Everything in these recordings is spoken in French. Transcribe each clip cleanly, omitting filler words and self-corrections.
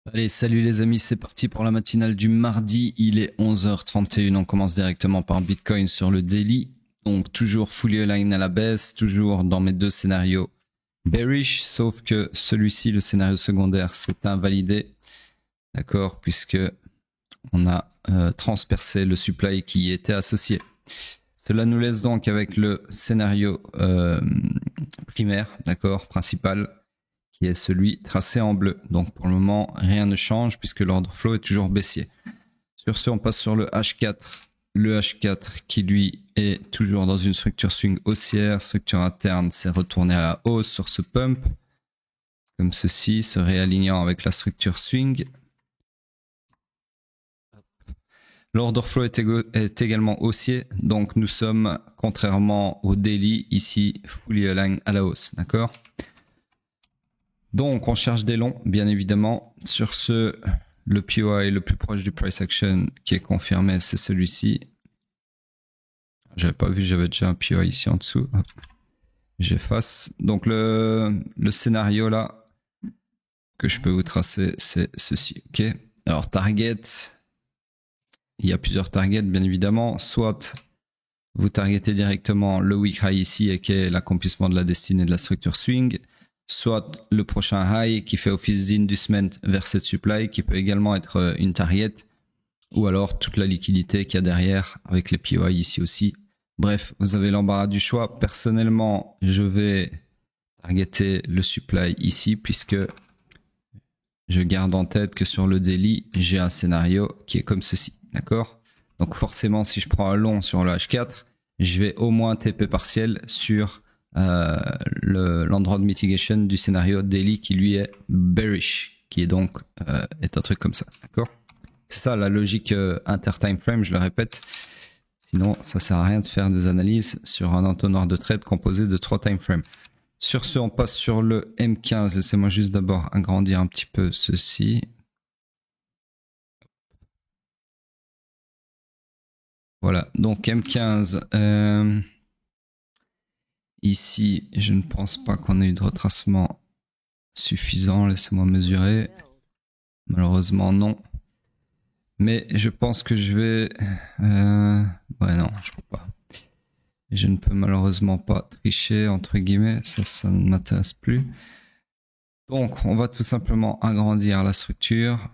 Allez, salut les amis, c'est parti pour la matinale du mardi. Il est 11h31. On commence directement par Bitcoin sur le daily. Donc toujours fully aligned à la baisse, toujours dans mes deux scénarios bearish, sauf que celui-ci, le scénario secondaire, c'est invalidé. D'accord, puisque on a transpercé le supply qui y était associé. Cela nous laisse donc avec le scénario primaire, d'accord, principal, qui est celui tracé en bleu. Donc pour le moment, rien ne change puisque l'ordre flow est toujours baissier. Sur ce, on passe sur le H4. Le H4 qui lui est toujours dans une structure swing haussière, structure interne s'est retourné à la hausse sur ce pump, comme ceci, se réalignant avec la structure swing. L'order flow est également haussier, donc nous sommes, contrairement au daily, ici, fully aligned à la hausse, d'accord? Donc on cherche des longs, bien évidemment. Sur ce, le POI le plus proche du price action qui est confirmé, c'est celui-ci. J'avais pas vu, j'avais déjà un POI ici en dessous. J'efface. Donc le scénario là que je peux vous tracer, c'est ceci, ok? Alors target, il y a plusieurs targets, bien évidemment. Soit vous targetez directement le week high ici et qui est l'accomplissement de la destinée de la structure swing, soit le prochain high qui fait office d'inducement vers cette supply qui peut également être une target, ou alors toute la liquidité qu'il y a derrière avec les POI ici aussi. Bref, vous avez l'embarras du choix. Personnellement, je vais targeter le supply ici puisque je garde en tête que sur le daily, j'ai un scénario qui est comme ceci, d'accord? Donc forcément, si je prends un long sur le H4, je vais au moins TP partiel sur l'endroit de mitigation du scénario daily qui lui est bearish, qui est donc est un truc comme ça, d'accord? C'est ça la logique inter-time frame, je le répète. Sinon, ça sert à rien de faire des analyses sur un entonnoir de trade composé de 3 time frames. Sur ce, on passe sur le M15. Laissez-moi juste d'abord agrandir un petit peu ceci. Voilà, donc M15. Ici, je ne pense pas qu'on ait eu de retracement suffisant. Laissez-moi mesurer. Malheureusement, non. Mais je pense que je vais... ouais, non, je peux pas. Je ne peux malheureusement pas tricher, entre guillemets. Ça ne m'intéresse plus. Donc, on va tout simplement agrandir la structure.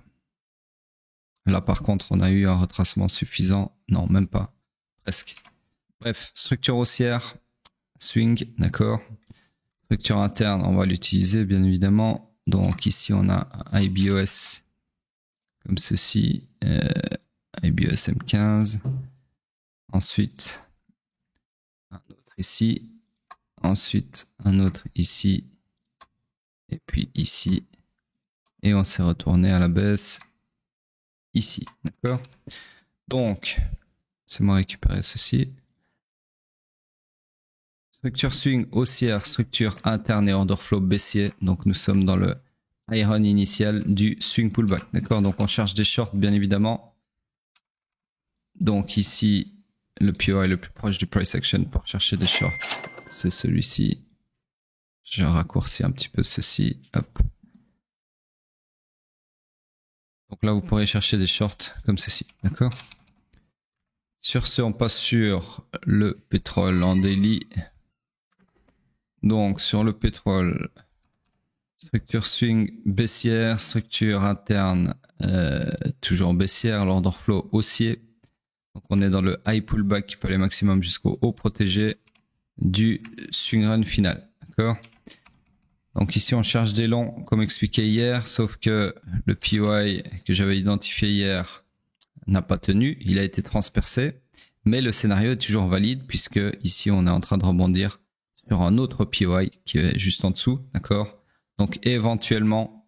Là, par contre, on a eu un retracement suffisant. Non, même pas. Presque. Bref, structure haussière, swing, d'accord. Structure interne, on va l'utiliser, bien évidemment. Donc, ici, on a un IBOS comme ceci. IBOS M15. Ensuite, un autre ici. Ensuite, un autre ici. Et puis ici. Et on s'est retourné à la baisse ici, d'accord? Donc, c'est moi récupérer ceci. Structure swing haussière, structure interne et order flow baissier. Donc nous sommes dans le high run initial du swing pullback. D'accord? Donc on cherche des shorts bien évidemment. Donc ici, le POI le plus proche du price action pour chercher des shorts, c'est celui-ci. Je raccourcis un petit peu ceci. Hop. Donc là, vous pourrez chercher des shorts comme ceci. D'accord? Sur ce, on passe sur le pétrole en daily. Donc sur le pétrole, structure swing baissière, structure interne toujours baissière, l'order flow haussier. Donc on est dans le high pullback qui peut aller maximum jusqu'au haut protégé du swing run final. D'accord? Donc ici on cherche des longs comme expliqué hier, sauf que le POI que j'avais identifié hier n'a pas tenu, il a été transpercé, mais le scénario est toujours valide puisque ici on est en train de rebondir sur un autre POI qui est juste en dessous, d'accord? Donc éventuellement,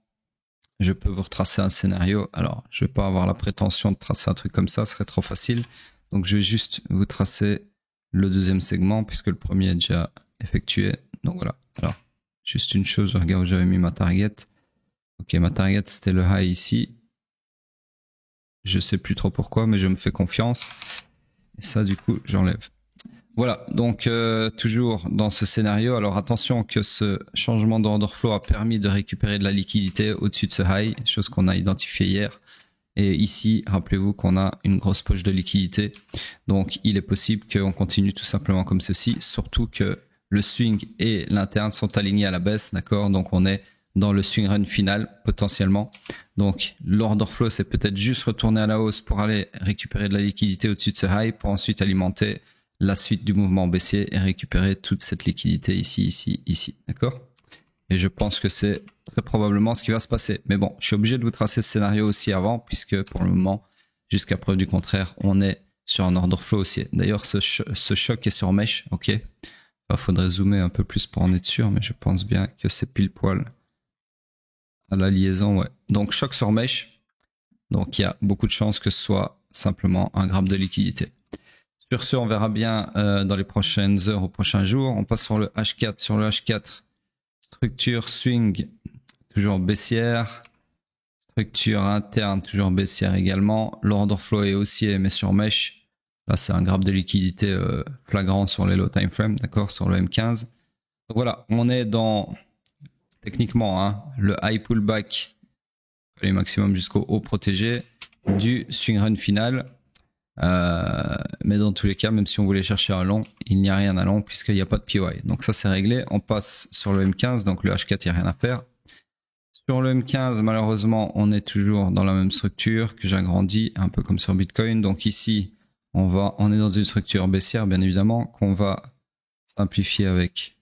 je peux vous retracer un scénario. Alors, je vais pas avoir la prétention de tracer un truc comme ça, ce serait trop facile. Donc je vais juste vous tracer le deuxième segment puisque le premier est déjà effectué. Donc voilà. Alors, juste une chose, je regarde où j'avais mis ma target. Ok, ma target c'était le high ici. Je sais plus trop pourquoi, mais je me fais confiance. Et ça, du coup, j'enlève. Voilà, donc toujours dans ce scénario, alors attention que ce changement d'order flow a permis de récupérer de la liquidité au-dessus de ce high, chose qu'on a identifiée hier. Et ici, rappelez-vous qu'on a une grosse poche de liquidité, donc il est possible qu'on continue tout simplement comme ceci, surtout que le swing et l'interne sont alignés à la baisse, d'accord? Donc on est dans le swing run final potentiellement. Donc l'order flow c'est peut-être juste retourner à la hausse pour aller récupérer de la liquidité au-dessus de ce high pour ensuite alimenter la suite du mouvement baissier et récupérer toute cette liquidité ici, d'accord? Et je pense que c'est très probablement ce qui va se passer. Mais bon, je suis obligé de vous tracer ce scénario aussi avant puisque pour le moment, jusqu'à preuve du contraire, on est sur un order flow haussier. D'ailleurs, ce choc est sur mèche, ok? Il faudrait zoomer un peu plus pour en être sûr, mais je pense bien que c'est pile poil à la liaison, ouais. Donc choc sur mèche, donc il y a beaucoup de chances que ce soit simplement un grappe de liquidité. Sur ce, on verra bien dans les prochaines heures ou prochains jours. On passe sur le H4. Sur le H4, structure swing, toujours baissière. Structure interne, toujours baissière également. L'order flow est haussier, mais sur mèche. Là, c'est un grappe de liquidité flagrant sur les low time frame, d'accord, sur le M15. Donc voilà, on est dans, techniquement, hein, le high pullback, les maximum jusqu'au haut protégé du swing run final. Mais dans tous les cas, même si on voulait chercher un long, il n'y a rien à long puisqu'il n'y a pas de POI. Donc ça c'est réglé. On passe sur le M15, donc le H4 il n'y a rien à faire. Sur le M15, malheureusement, on est toujours dans la même structure que j'agrandis, un peu comme sur Bitcoin. Donc ici, on est dans une structure baissière, bien évidemment, qu'on va simplifier avec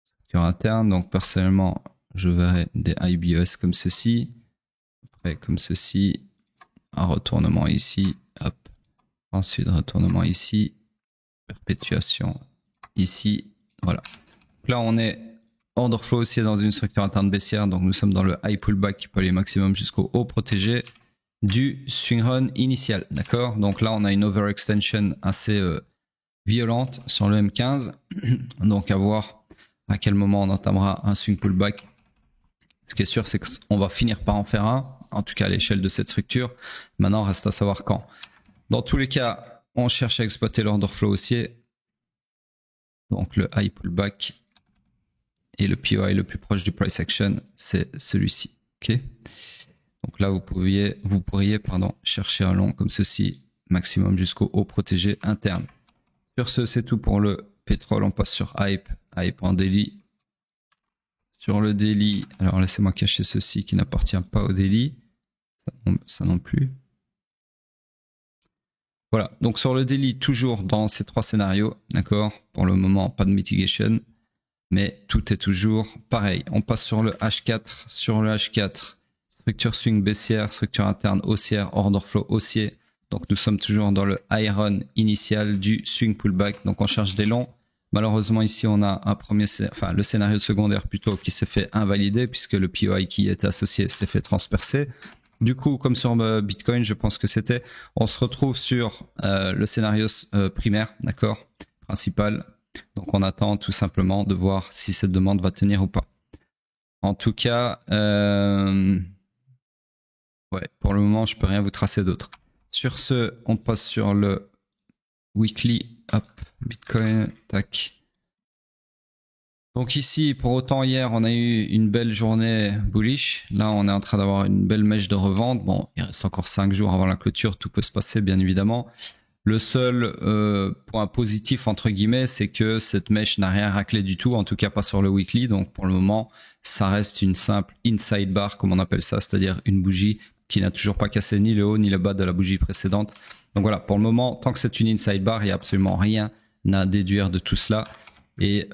structure interne. Donc personnellement, je verrai des IBES comme ceci, après comme ceci, un retournement ici, hop. Ensuite, retournement ici, perpétuation ici, voilà. Donc là, on est order flow aussi dans une structure interne baissière, donc nous sommes dans le high pullback qui peut aller maximum jusqu'au haut protégé du swing run initial, d'accord? Donc là, on a une overextension assez violente sur le M15, donc à voir à quel moment on entamera un swing pullback. Ce qui est sûr, c'est qu'on va finir par en faire un, en tout cas à l'échelle de cette structure. Maintenant, reste à savoir quand. Dans tous les cas, on cherche à exploiter l'order flow haussier. Donc le high pullback et le POI le plus proche du price action, c'est celui-ci. Okay, donc là, vous pourriez chercher un long comme ceci, maximum jusqu'au haut protégé interne. Sur ce, c'est tout pour le pétrole. On passe sur Hype en daily. Sur le daily, alors laissez-moi cacher ceci qui n'appartient pas au daily. Ça non plus. Voilà, donc sur le daily, toujours dans ces trois scénarios, d'accord? Pour le moment, pas de mitigation, mais tout est toujours pareil. On passe sur le H4. Sur le H4, structure swing baissière, structure interne haussière, order flow haussier. Donc nous sommes toujours dans le high run initial du swing pullback. Donc on cherche des longs. Malheureusement ici on a le scénario secondaire plutôt qui s'est fait invalider puisque le POI qui était associé s'est fait transpercer. Du coup, comme sur Bitcoin, je pense que c'était, on se retrouve sur le scénario primaire, d'accord, principal. Donc on attend tout simplement de voir si cette demande va tenir ou pas. En tout cas, ouais, pour le moment, je peux rien vous tracer d'autre. Sur ce, on passe sur le weekly, hop, Bitcoin, tac. Donc ici, pour autant, hier, on a eu une belle journée bullish. Là, on est en train d'avoir une belle mèche de revente. Bon, il reste encore 5 jours avant la clôture. Tout peut se passer, bien évidemment. Le seul point positif, entre guillemets, c'est que cette mèche n'a rien raclé du tout. En tout cas, pas sur le weekly. Donc, pour le moment, ça reste une simple inside bar, comme on appelle ça. C'est-à-dire une bougie qui n'a toujours pas cassé ni le haut ni le bas de la bougie précédente. Donc voilà, pour le moment, tant que c'est une inside bar, il n'y a absolument rien à déduire de tout cela. Et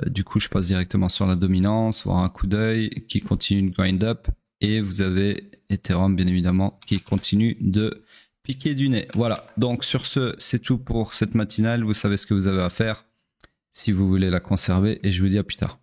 du coup, je passe directement sur la dominance, voir un coup d'œil qui continue de grind up. Et vous avez Ethereum, bien évidemment, qui continue de piquer du nez. Voilà, donc sur ce, c'est tout pour cette matinale. Vous savez ce que vous avez à faire si vous voulez la conserver. Et je vous dis à plus tard.